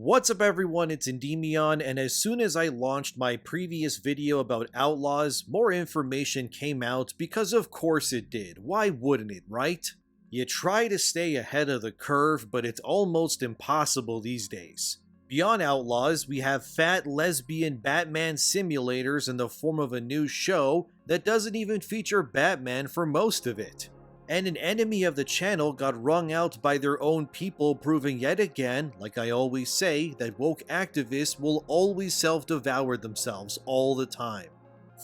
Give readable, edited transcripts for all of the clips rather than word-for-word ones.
What's up everyone, it's ENDYMION, and as soon as I launched my previous video about Outlaws, more information came out because of course it did. Why wouldn't it, right? You try to stay ahead of the curve, but it's almost impossible these days. Beyond Outlaws, we have fat lesbian Batman simulators in the form of a new show that doesn't even feature Batman for most of it. And an enemy of the channel got wrung out by their own people, proving yet again, like I always say, that woke activists will always self-devour themselves all the time.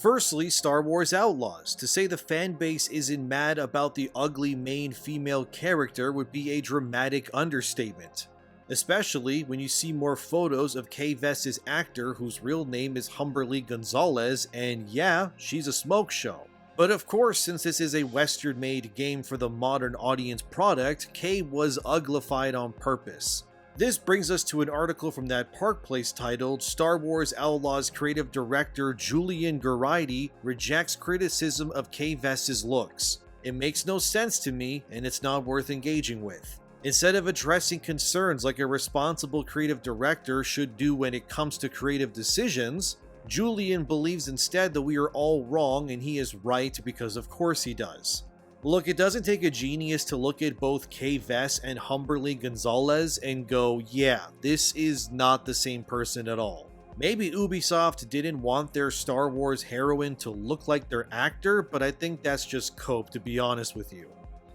Firstly, Star Wars Outlaws. To say the fanbase isn't mad about the ugly main female character would be a dramatic understatement. Especially when you see more photos of Kay Vess's actor whose real name is Humberly Gonzalez, and yeah, she's a smoke show. But of course, since this is a Western-made game for the modern audience product, Kay was uglified on purpose. This brings us to an article from that Park Place titled, Star Wars Outlaws creative director Julian Geraghty rejects criticism of Kay Vess's looks. It makes no sense to me, and it's not worth engaging with. Instead of addressing concerns like a responsible creative director should do when it comes to creative decisions, Julian believes instead that we are all wrong and he is right because of course he does. Look, it doesn't take a genius to look at both Kay Vess and Humberly Gonzalez and go, yeah, this is not the same person at all. Maybe Ubisoft didn't want their Star Wars heroine to look like their actor, but I think that's just cope, to be honest with you.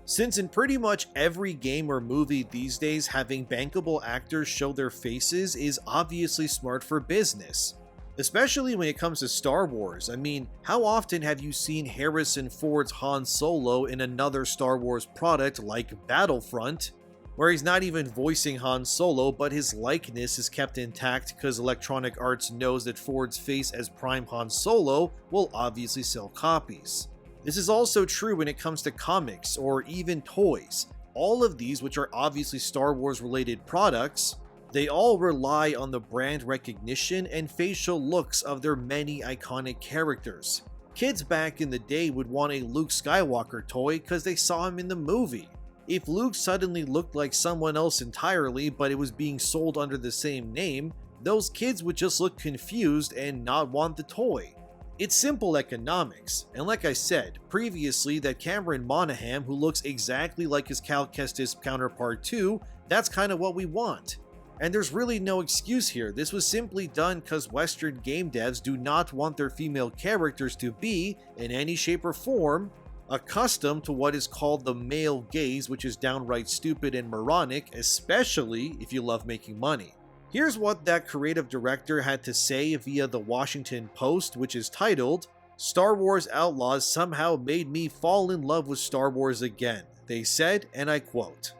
Since in pretty much every game or movie these days, having bankable actors show their faces is obviously smart for business. Especially when it comes to Star Wars. I mean, how often have you seen Harrison Ford's Han Solo in another Star Wars product like Battlefront, where he's not even voicing Han Solo, but his likeness is kept intact because Electronic Arts knows that Ford's face as Prime Han Solo will obviously sell copies. This is also true when it comes to comics or even toys. All of these, which are obviously Star Wars related products, they all rely on the brand recognition and facial looks of their many iconic characters. Kids back in the day would want a Luke Skywalker toy because they saw him in the movie. If Luke suddenly looked like someone else entirely but it was being sold under the same name, those kids would just look confused and not want the toy. It's simple economics, and like I said previously, that Cameron Monaghan who looks exactly like his Cal Kestis counterpart too, that's kind of what we want. And there's really no excuse here. This was simply done because Western game devs do not want their female characters to be, in any shape or form, accustomed to what is called the male gaze, which is downright stupid and moronic, especially if you love making money. Here's what that creative director had to say via the Washington Post, which is titled, Star Wars Outlaws somehow made me fall in love with Star Wars again. They said, and I quote,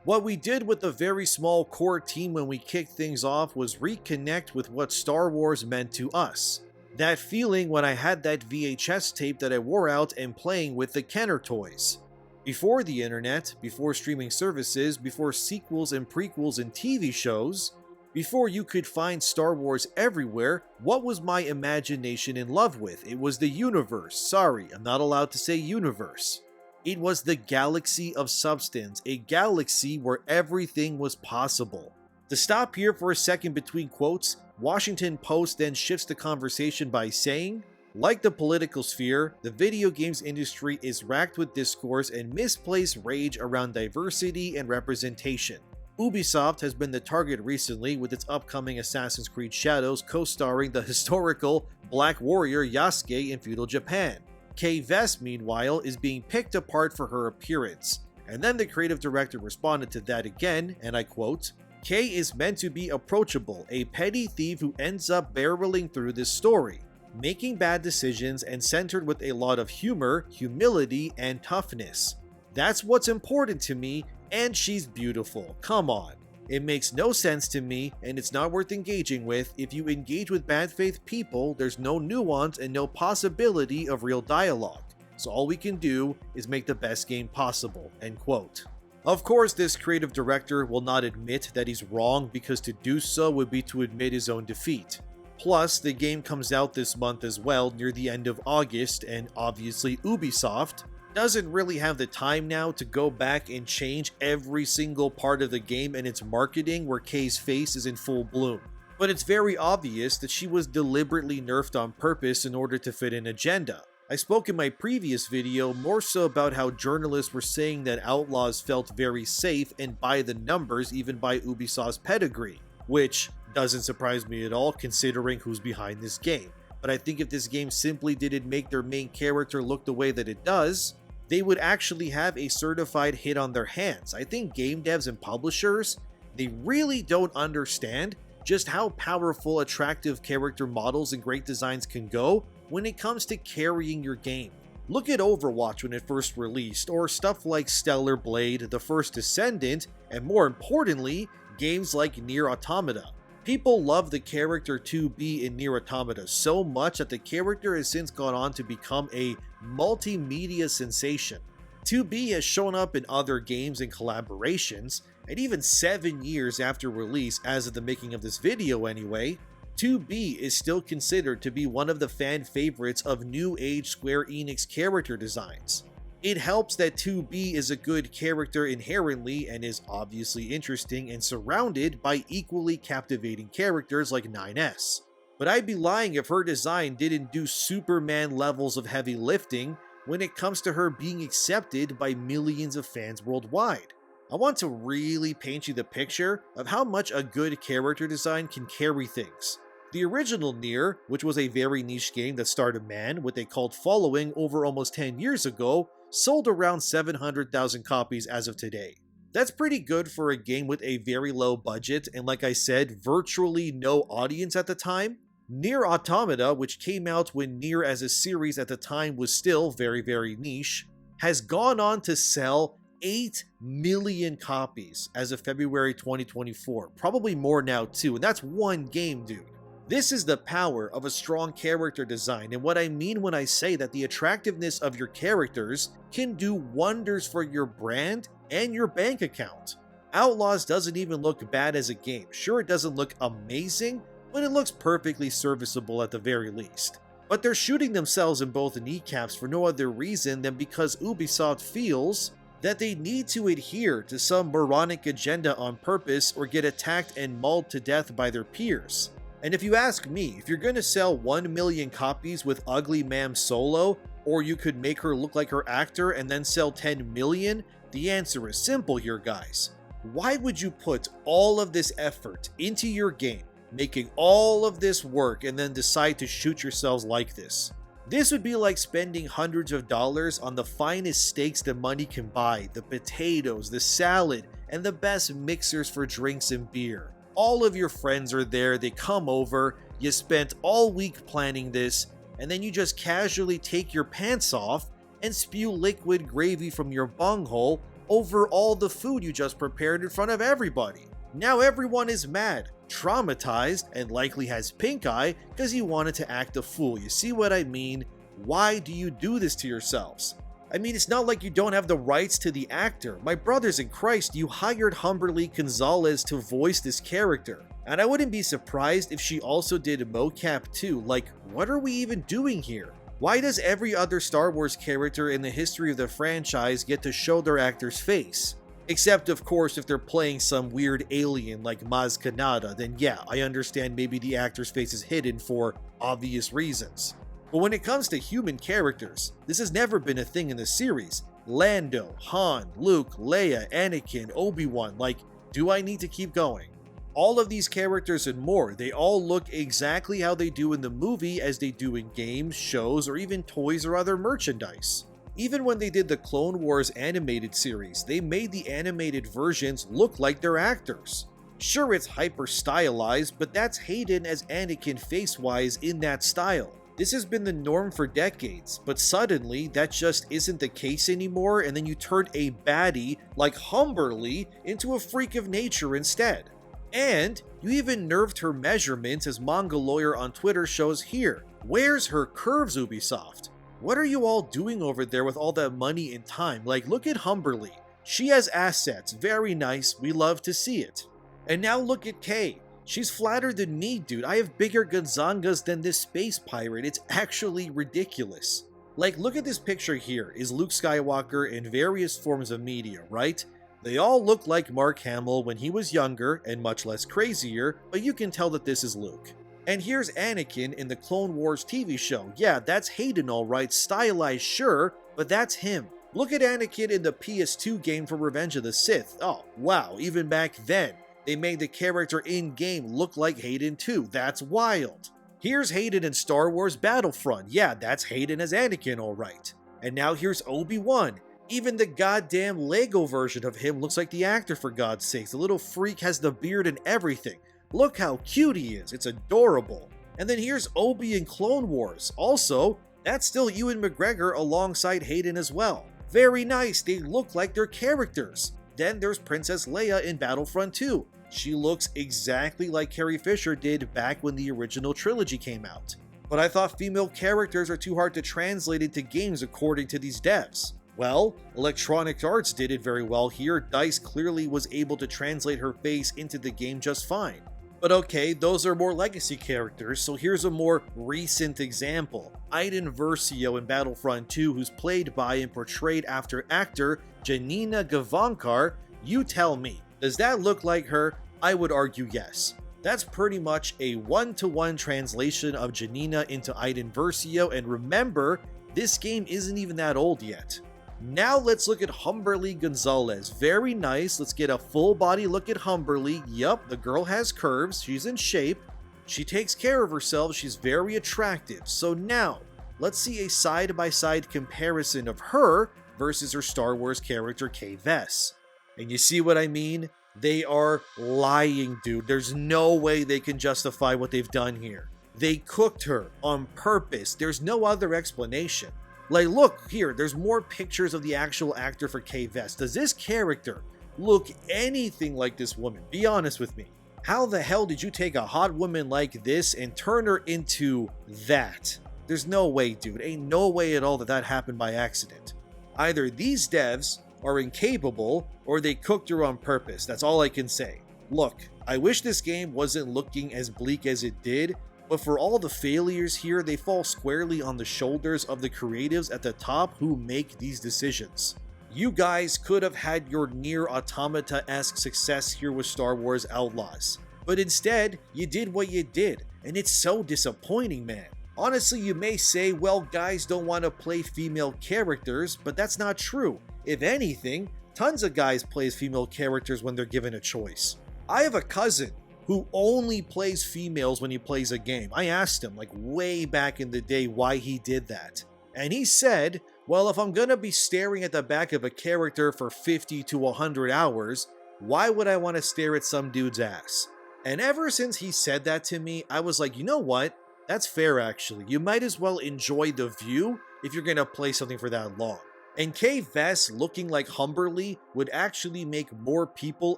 "What we did with a very small core team when we kicked things off was reconnect with what Star Wars meant to us. That feeling when I had that VHS tape that I wore out and playing with the Kenner toys. Before the internet, before streaming services, before sequels and prequels and TV shows, before you could find Star Wars everywhere, what was my imagination in love with? It was the universe. Sorry, I'm not allowed to say universe. It was the galaxy of substance, a galaxy where everything was possible." To stop here for a second between quotes, Washington Post then shifts the conversation by saying, like the political sphere, the video games industry is racked with discourse and misplaced rage around diversity and representation. Ubisoft has been the target recently with its upcoming Assassin's Creed Shadows co-starring the historical Black Warrior Yasuke in feudal Japan. Kay Vess, meanwhile, is being picked apart for her appearance. And then the creative director responded to that again, and I quote, "Kay is meant to be approachable, a petty thief who ends up barreling through this story, making bad decisions and centered with a lot of humor, humility, and toughness. That's what's important to me, and she's beautiful. Come on. It makes no sense to me, and it's not worth engaging with. If you engage with bad faith people, there's no nuance and no possibility of real dialogue. So all we can do is make the best game possible." End quote. Of course, this creative director will not admit that he's wrong because to do so would be to admit his own defeat. Plus, the game comes out this month as well near the end of August, and obviously Ubisoft doesn't really have the time now to go back and change every single part of the game and its marketing where Kay's face is in full bloom. But it's very obvious that she was deliberately nerfed on purpose in order to fit an agenda. I spoke in my previous video more so about how journalists were saying that Outlaws felt very safe and by the numbers even by Ubisoft's pedigree, which doesn't surprise me at all considering who's behind this game. But I think if this game simply didn't make their main character look the way that it does, they would actually have a certified hit on their hands. I think game devs and publishers, they really don't understand just how powerful attractive character models and great designs can go when it comes to carrying your game. Look at Overwatch when it first released, or stuff like Stellar Blade, The First Descendant, and more importantly, games like Nier Automata. People love the character 2B in Nier Automata so much that the character has since gone on to become a multimedia sensation. 2B has shown up in other games and collaborations, and even 7 years after release, as of the making of this video anyway, 2B is still considered to be one of the fan favorites of new age Square Enix character designs. It helps that 2B is a good character inherently and is obviously interesting and surrounded by equally captivating characters like 9S. But I'd be lying if her design didn't do Superman levels of heavy lifting when it comes to her being accepted by millions of fans worldwide. I want to really paint you the picture of how much a good character design can carry things. The original Nier, which was a very niche game that starred a man with a cult following over almost 10 years ago, sold around 700,000 copies as of today. That's pretty good for a game with a very low budget and, like I said, virtually no audience at the time. Nier Automata, which came out when Nier as a series at the time was still very niche, has gone on to sell 8 million copies as of February 2024. Probably more now too, and that's one game, dude. This is the power of a strong character design, and what I mean when I say that the attractiveness of your characters can do wonders for your brand and your bank account. Outlaws doesn't even look bad as a game. Sure, it doesn't look amazing, but it looks perfectly serviceable at the very least. But they're shooting themselves in both kneecaps for no other reason than because Ubisoft feels that they need to adhere to some moronic agenda on purpose or get attacked and mauled to death by their peers. And if you ask me, if you're gonna sell 1 million copies with Ugly Ma'am Solo, or you could make her look like her actor and then sell 10 million, the answer is simple here, guys. Why would you put all of this effort into your game, making all of this work, and then decide to shoot yourselves like this? This would be like spending hundreds of dollars on the finest steaks that money can buy, the potatoes, the salad, and the best mixers for drinks and beer. All of your friends are there, they come over, you spent all week planning this, and then you just casually take your pants off and spew liquid gravy from your bunghole over all the food you just prepared in front of everybody. Now everyone is mad, traumatized, and likely has pink eye because you wanted to act a fool. You see what I mean? Why do you do this to yourselves? I mean, it's not like you don't have the rights to the actor. My brothers in Christ, you hired Humberly Gonzalez to voice this character. And I wouldn't be surprised if she also did mocap too. Like, what are we even doing here? Why does every other Star Wars character in the history of the franchise get to show their actor's face? Except, of course, if they're playing some weird alien like Maz Kanata, then yeah, I understand maybe the actor's face is hidden for obvious reasons. But when it comes to human characters, this has never been a thing in the series. Lando, Han, Luke, Leia, Anakin, Obi-Wan, like, do I need to keep going? All of these characters and more, they all look exactly how they do in the movie as they do in games, shows, or even toys or other merchandise. Even when they did the Clone Wars animated series, they made the animated versions look like their actors. Sure, it's hyper stylized, but that's Hayden as Anakin face-wise in that style. This has been the norm for decades, but suddenly that just isn't the case anymore, and then you turn a baddie like Humberly into a freak of nature instead. And you even nerfed her measurements, as Manga Lawyer on Twitter shows here. Where's her curves, Ubisoft? What are you all doing over there with all that money and time? Like, look at Humberly. She has assets, very nice, we love to see it. And now look at Kay. She's flatter than me, dude. I have bigger Gonzangas than this space pirate. It's actually ridiculous. Like, look at this picture here, is Luke Skywalker in various forms of media, right? They all look like Mark Hamill when he was younger and much less crazier, but you can tell that this is Luke. And here's Anakin in the Clone Wars TV show. Yeah, that's Hayden alright, stylized sure, but that's him. Look at Anakin in the PS2 game for Revenge of the Sith. Oh, wow, even back then, they made the character in-game look like Hayden too. That's wild. Here's Hayden in Star Wars Battlefront. Yeah, that's Hayden as Anakin alright. And now here's Obi-Wan. Even the goddamn Lego version of him looks like the actor, for God's sake. The little freak has the beard and everything. Look how cute he is. It's adorable. And then here's Obi in Clone Wars. Also, that's still Ewan McGregor alongside Hayden as well. Very nice. They look like their characters. Then there's Princess Leia in Battlefront 2. She looks exactly like Carrie Fisher did back when the original trilogy came out. But I thought female characters are too hard to translate into games according to these devs. Well, Electronic Arts did it very well here. DICE clearly was able to translate her face into the game just fine. But okay, those are more legacy characters, so here's a more recent example. Iden Versio in Battlefront 2, who's played by and portrayed after actor Janina Gavankar. You tell me, does that look like her? I would argue yes. That's pretty much a one-to-one translation of Janina into Iden Versio, and remember, this game isn't even that old yet. Now let's look at Humberly Gonzalez. Very nice. Let's get a full body look at Humberly. Yup, the girl has curves. She's in shape. She takes care of herself. She's very attractive. So now, let's see a side-by-side comparison of her versus her Star Wars character Kay Vess. And you see what I mean? They are lying, dude. There's no way they can justify what they've done here. They cooked her on purpose. There's no other explanation. Like, look here, there's more pictures of the actual actor for Kay Vess. Does this character look anything like this woman? Be honest with me. How the hell did you take a hot woman like this and turn her into that? There's no way, dude. Ain't no way at all that that happened by accident. Either these devs are incapable or they cooked her on purpose. That's all I can say. Look, I wish this game wasn't looking as bleak as it did, but for all the failures here, they fall squarely on the shoulders of the creatives at the top who make these decisions. You guys could have had your Nier Automata-esque success here with Star Wars Outlaws, but instead, you did what you did, and it's so disappointing, man. Honestly, you may say, well, guys don't want to play female characters, but that's not true. If anything, tons of guys play female characters when they're given a choice. I have a cousin who only plays females when he plays a game. I asked him, like way back in the day, why he did that. And he said, well, if I'm gonna be staring at the back of a character for 50 to 100 hours, why would I want to stare at some dude's ass? And ever since he said that to me, I was like, you know what? That's fair actually. You might as well enjoy the view if you're gonna play something for that long. And Kay Vess looking like Humberly would actually make more people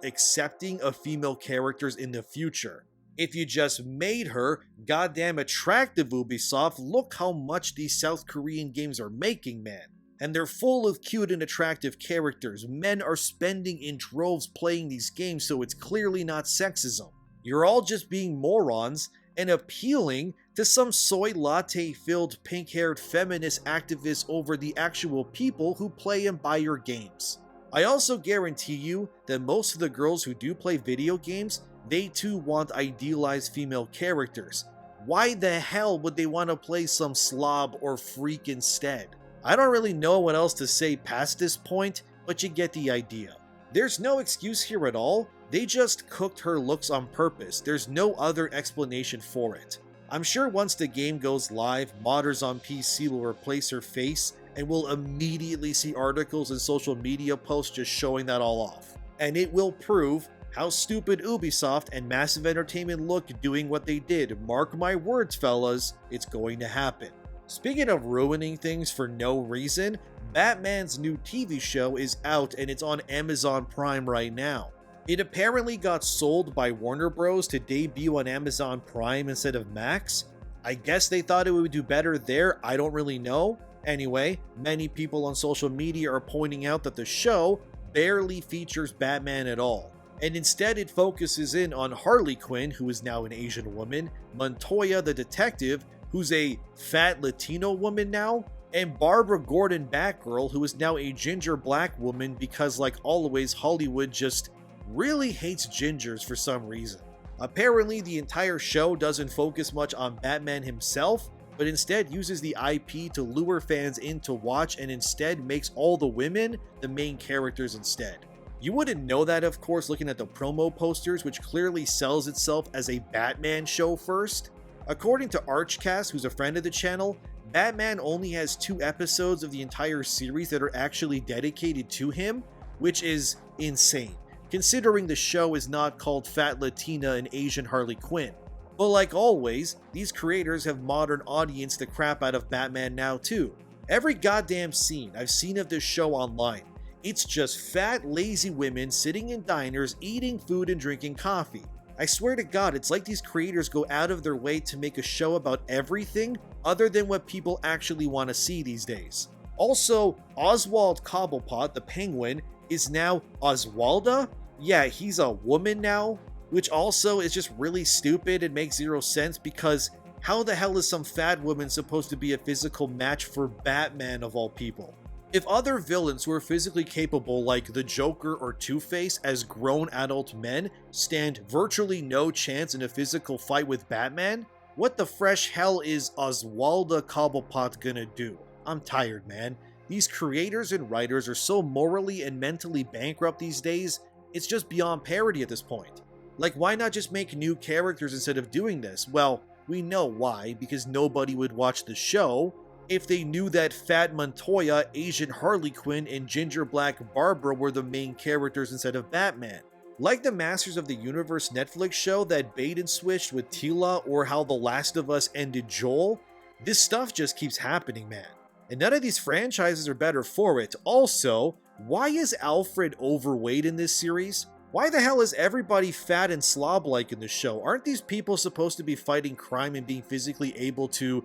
accepting of female characters in the future. If you just made her goddamn attractive, Ubisoft, look how much these South Korean games are making, man. And they're full of cute and attractive characters. Men are spending in droves playing these games, so it's clearly not sexism. You're all just being morons and appealing to some soy latte-filled pink-haired feminist activists over the actual people who play and buy your games. I also guarantee you that most of the girls who do play video games, they too want idealized female characters. Why the hell would they want to play some slob or freak instead? I don't really know what else to say past this point, but you get the idea. There's no excuse here at all. They just cooked her looks on purpose. There's no other explanation for it. I'm sure once the game goes live, modders on PC will replace her face and we'll immediately see articles and social media posts just showing that all off. And it will prove how stupid Ubisoft and Massive Entertainment look doing what they did. Mark my words, fellas, it's going to happen. Speaking of ruining things for no reason, Batman's new TV show is out and it's on Amazon Prime right now. It apparently got sold by Warner Bros. To debut on Amazon Prime instead of Max. I guess they thought it would do better there, I don't really know. Anyway, many people on social media are pointing out that the show barely features Batman at all. And instead it focuses in on Harley Quinn, who is now an Asian woman, Montoya the detective, who's a fat Latino woman now, and Barbara Gordon Batgirl, who is now a ginger black woman because, like always, Hollywood just really hates gingers for some reason. Apparently, the entire show doesn't focus much on Batman himself, but instead uses the IP to lure fans in to watch and instead makes all the women the main characters instead. You wouldn't know that, of course, looking at the promo posters, which clearly sells itself as a Batman show first. According to Archcast, who's a friend of the channel, Batman only has 2 episodes of the entire series that are actually dedicated to him, which is insane, considering the show is not called Fat Latina and Asian Harley Quinn. But like always, these creators have modern audience the crap out of Batman now too. Every goddamn scene I've seen of this show online, it's just fat, lazy women sitting in diners eating food and drinking coffee. I swear to God, it's like these creators go out of their way to make a show about everything other than what people actually want to see these days. Also, Oswald Cobblepot, the Penguin, is now Oswalda? Yeah, he's a woman now, which also is just really stupid and makes zero sense because how the hell is some fat woman supposed to be a physical match for Batman of all people? If other villains who are physically capable like the Joker or Two-Face as grown adult men stand virtually no chance in a physical fight with Batman, what the fresh hell is Oswalda Cobblepot gonna do? I'm tired, man. These creators and writers are so morally and mentally bankrupt these days, it's just beyond parody at this point. Like, why not just make new characters instead of doing this? Well, we know why, because nobody would watch the show if they knew that Fat Montoya, Asian Harley Quinn, and Ginger Black Barbara were the main characters instead of Batman. Like the Masters of the Universe Netflix show that bait and switched with Tila, or how The Last of Us ended Joel, this stuff just keeps happening, man. And none of these franchises are better for it. Also, why is Alfred overweight in this series? Why the hell is everybody fat and slob-like in the show? Aren't these people supposed to be fighting crime and being physically able to,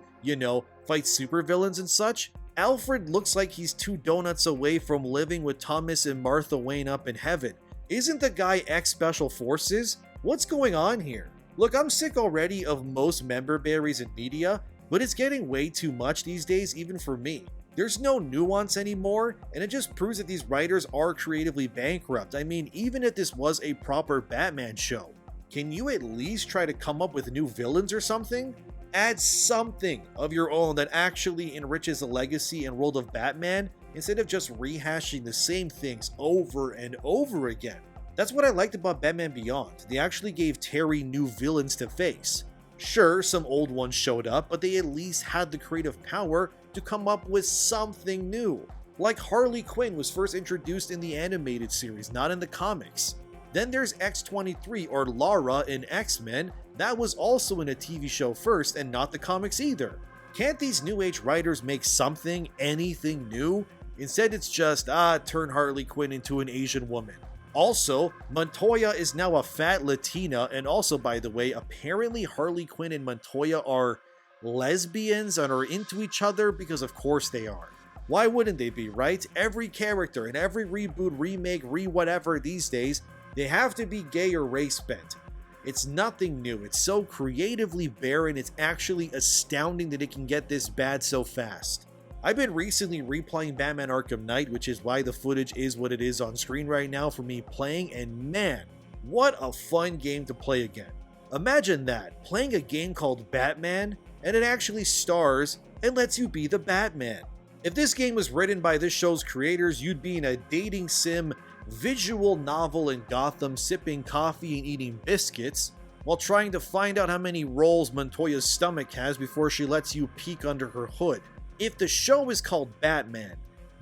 fight supervillains and such? Alfred looks like he's 2 donuts away from living with Thomas and Martha Wayne up in heaven. Isn't the guy ex-Special Forces? What's going on here? Look, I'm sick already of most member berries in media, but it's getting way too much these days even for me. There's no nuance anymore, and it just proves that these writers are creatively bankrupt. I mean, even if this was a proper Batman show, can you at least try to come up with new villains or something? Add something of your own that actually enriches the legacy and world of Batman, instead of just rehashing the same things over and over again. That's what I liked about Batman Beyond. They actually gave Terry new villains to face. Sure, some old ones showed up, but they at least had the creative power to come up with something new. Like Harley Quinn was first introduced in the animated series, not in the comics. Then there's X-23 or Lara in X-Men, that was also in a TV show first and not the comics either. Can't these new age writers make something, anything new? Instead it's just, turn Harley Quinn into an Asian woman. Also, Montoya is now a fat Latina, and also, by the way, apparently Harley Quinn and Montoya are lesbians and are into each other, because of course they are. Why wouldn't they be, right? Every character in every reboot, remake, whatever these days, they have to be gay or race bent. It's nothing new. It's so creatively barren, it's actually astounding that it can get this bad so fast. I've been recently replaying Batman Arkham Knight, which is why the footage is what it is on screen right now for me playing, and man, what a fun game to play again. Imagine that, playing a game called Batman, and it actually stars and lets you be the Batman. If this game was written by this show's creators, you'd be in a dating sim, visual novel in Gotham, sipping coffee and eating biscuits, while trying to find out how many rolls Montoya's stomach has before she lets you peek under her hood. If the show is called Batman,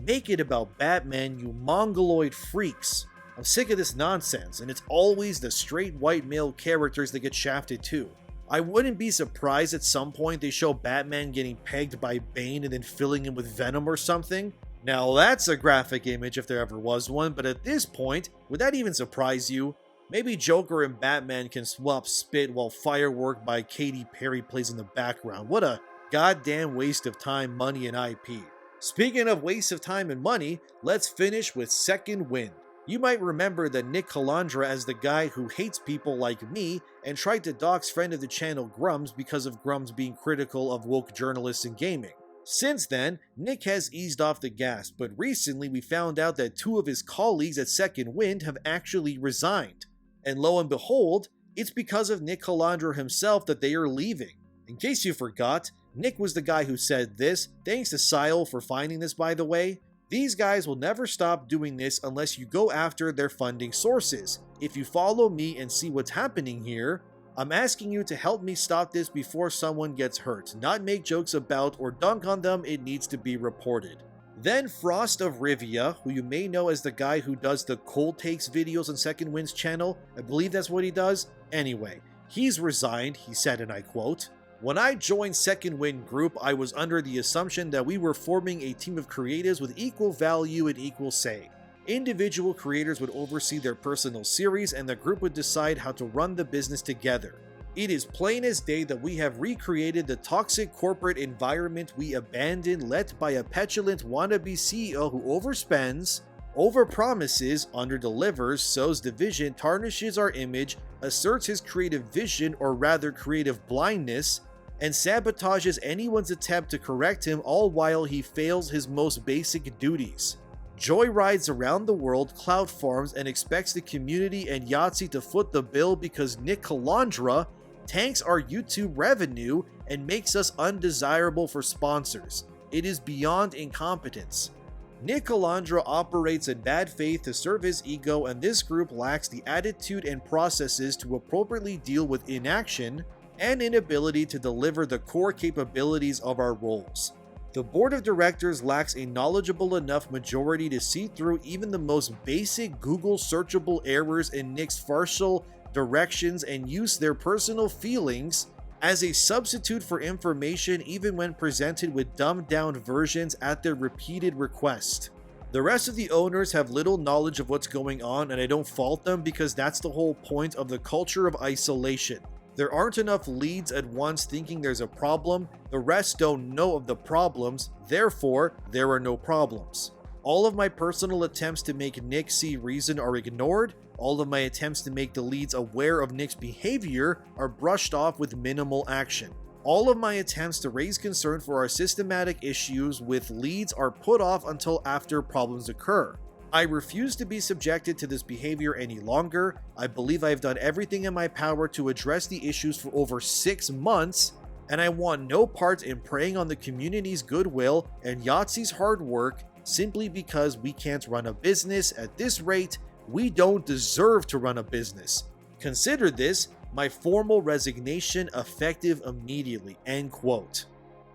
make it about Batman, you mongoloid freaks. I'm sick of this nonsense, and it's always the straight white male characters that get shafted too. I wouldn't be surprised at some point they show Batman getting pegged by Bane and then filling him with venom or something. Now that's a graphic image if there ever was one, but at this point, would that even surprise you? Maybe Joker and Batman can swap spit while Firework by Katy Perry plays in the background. What a goddamn waste of time, money, and IP. Speaking of waste of time and money, let's finish with Second Wind. You might remember the Nick Colandra as the guy who hates people like me and tried to dox friend of the channel Grums because of Grums being critical of woke journalists in gaming. Since then, Nick has eased off the gas, but recently we found out that 2 of his colleagues at Second Wind have actually resigned. And lo and behold, it's because of Nick Colandra himself that they are leaving. In case you forgot, Nick was the guy who said this, thanks to Sile for finding this by the way. These guys will never stop doing this unless you go after their funding sources. If you follow me and see what's happening here, I'm asking you to help me stop this before someone gets hurt, not make jokes about or dunk on them. It needs to be reported. Then Frost of Rivia, who you may know as the guy who does the cold takes videos on Second Wind's channel, I believe that's what he does. Anyway, he's resigned, he said, and I quote, "When I joined Second Wind Group, I was under the assumption that we were forming a team of creatives with equal value and equal say. Individual creators would oversee their personal series and the group would decide how to run the business together. It is plain as day that we have recreated the toxic corporate environment we abandoned, led by a petulant wannabe CEO who overspends, overpromises, underdelivers, sows division, tarnishes our image, asserts his creative vision or rather creative blindness, and sabotages anyone's attempt to correct him, all while he fails his most basic duties. Joyrides around the world, cloud farms, and expects the community and Yahtzee to foot the bill because Nick Colandra tanks our YouTube revenue and makes us undesirable for sponsors. It is beyond incompetence. Nick Colandra operates in bad faith to serve his ego, and this group lacks the attitude and processes to appropriately deal with inaction and inability to deliver the core capabilities of our roles. The board of directors lacks a knowledgeable enough majority to see through even the most basic Google searchable errors in Nick's farcical directions and use their personal feelings as a substitute for information even when presented with dumbed down versions at their repeated request. The rest of the owners have little knowledge of what's going on, and I don't fault them because that's the whole point of the culture of isolation. There aren't enough leads at once thinking there's a problem, the rest don't know of the problems, therefore there are no problems. All of my personal attempts to make Nick see reason are ignored, all of my attempts to make the leads aware of Nick's behavior are brushed off with minimal action. All of my attempts to raise concern for our systematic issues with leads are put off until after problems occur. I refuse to be subjected to this behavior any longer. I believe I have done everything in my power to address the issues for over 6 months, and I want no part in preying on the community's goodwill and Yahtzee's hard work simply because we can't run a business. At this rate, we don't deserve to run a business. Consider this my formal resignation effective immediately." End quote.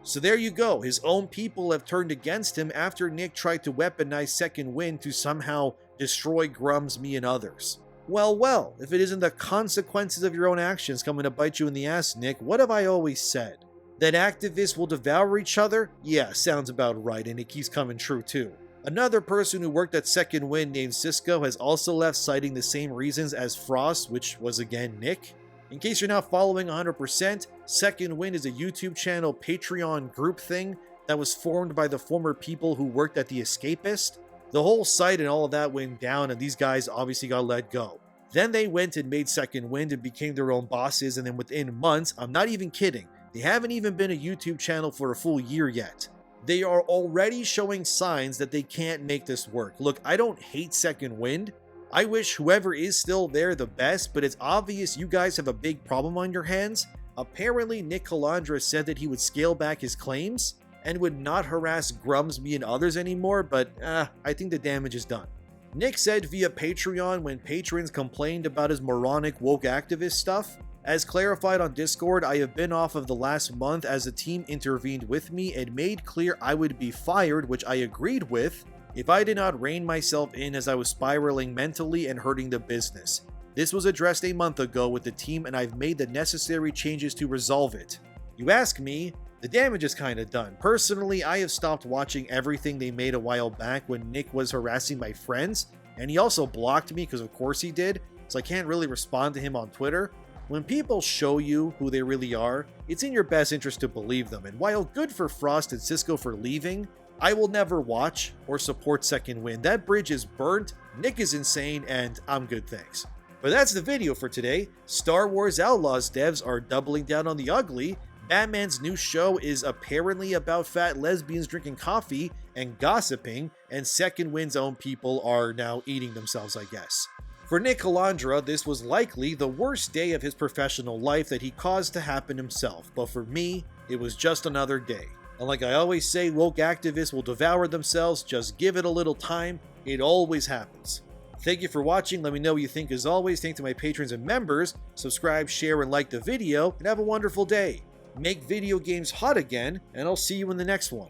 So there you go, his own people have turned against him after Nick tried to weaponize Second Wind to somehow destroy Grums, me, and others. Well, if it isn't the consequences of your own actions coming to bite you in the ass, Nick, what have I always said? That activists will devour each other? Yeah, sounds about right, and it keeps coming true too. Another person who worked at Second Wind named Cisco has also left, citing the same reasons as Frost, which was again Nick. In case you're not following 100%, Second Wind is a YouTube channel Patreon group thing that was formed by the former people who worked at The Escapist. The whole site and all of that went down, and these guys obviously got let go. Then they went and made Second Wind and became their own bosses, and then within months, I'm not even kidding, they haven't even been a YouTube channel for a full year yet. They are already showing signs that they can't make this work. Look, I don't hate Second Wind. I wish whoever is still there the best, but it's obvious you guys have a big problem on your hands. Apparently, Nick Colandra said that he would scale back his claims and would not harass Grums, me, and others anymore, but I think the damage is done. Nick said via Patreon when patrons complained about his moronic woke activist stuff, "As clarified on Discord, I have been off of the last month as the team intervened with me and made clear I would be fired, which I agreed with, if I did not rein myself in as I was spiraling mentally and hurting the business. This was addressed a month ago with the team and I've made the necessary changes to resolve it. You ask me, the damage is kinda done. Personally, I have stopped watching everything they made a while back when Nick was harassing my friends, and he also blocked me because of course he did, so I can't really respond to him on Twitter. When people show you who they really are, it's in your best interest to believe them, and while good for Frost and Cisco for leaving, I will never watch or support Second Wind. That bridge is burnt, Nick is insane, and I'm good, thanks. But that's the video for today. Star Wars Outlaws devs are doubling down on the ugly, Batman's new show is apparently about fat lesbians drinking coffee and gossiping, and Second Wind's own people are now eating themselves, I guess. For Nick Colandra, this was likely the worst day of his professional life that he caused to happen himself, but for me, it was just another day. And like I always say, woke activists will devour themselves, just give it a little time, it always happens. Thank you for watching, let me know what you think as always, thanks to my patrons and members, subscribe, share, and like the video, and have a wonderful day. Make video games hot again, and I'll see you in the next one.